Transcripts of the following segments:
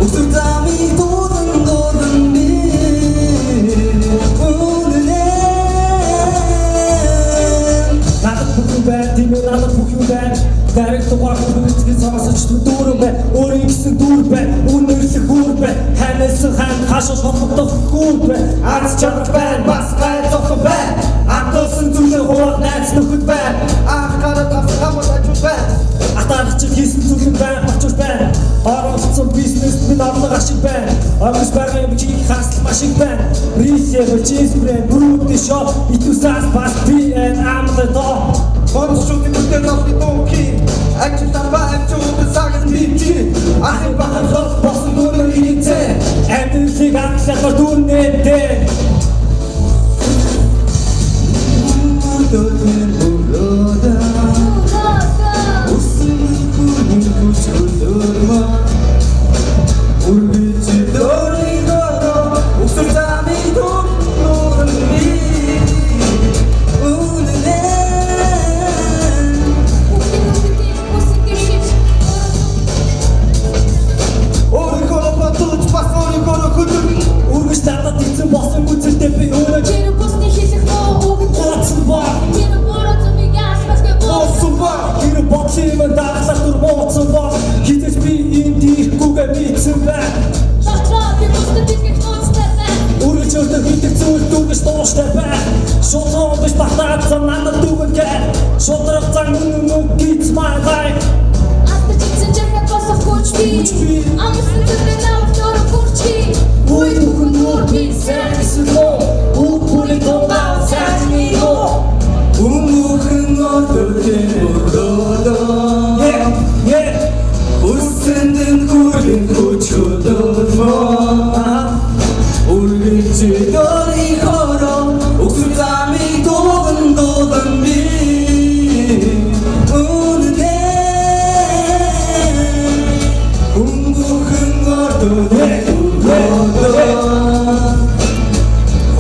옥수잠이 도는 길 오늘은 나도 부끄러워 뒤면 나도 부끄러워 나를 똑바로 어떻게 살아서 지금 도르베 우리 익숙 도르베 오늘 그 후르베 하늘에서 한 가셔 전부터 후르베 아직처럼 밴 마스카에 조금 밴 앞도선 두는 호락 나지 누구 밴 아까는 답답하고 날줄 밴 Атаарч хийсэн зүйлэн байна очиж байна оролцсон бизнес би навлаг ашиг байна амс байгаа юм чи хасл машиг байна рисер чиз брэнд брут шоп итусас бас би and I'm the dog Konuşuyordu bütün lafı doki Açıktan açıyordu sakın bitti ахын бахан зов босон дүүрэн хийцээ амьдралыг анхлахаар дүүрнэдээ Dönün burada Usunu kurun kuçurdurma Urbici dori goro Uksurtami donun bir Unune Ori kono patuç pas ori kono kutuk үргэж надад ийцэн босон үзэлтэй би өөрөө Quero você dizer não, гоцсон баг quero por outro migas, mas que bom. Олсон баг тэр бодлын юм даглах дур мууцсан баг хизэж би энэ дийхгүйгээ мэдсэн байна Пошла, ты просто ты как тот степен. Үргэлж өөртөө хийдэг зүйл дүүгэж дууштай байна шудраг биш батаацсан надад дүүгэн гээ шудраг зан нүг гиз my life Оставить чекать просто хочешь. А мы с тобой на втором курчи. Ой, бүхэн нуур би сэргэсэлөө Үпүлэг тунгаан сайжмигөө Umukun ortadan burada Usundun kurun kuçurdurma Urbici dori goro Uksurtami donun bir Unune Umukun ortadan burada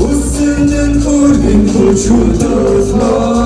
Usundun kurun kuçurdurma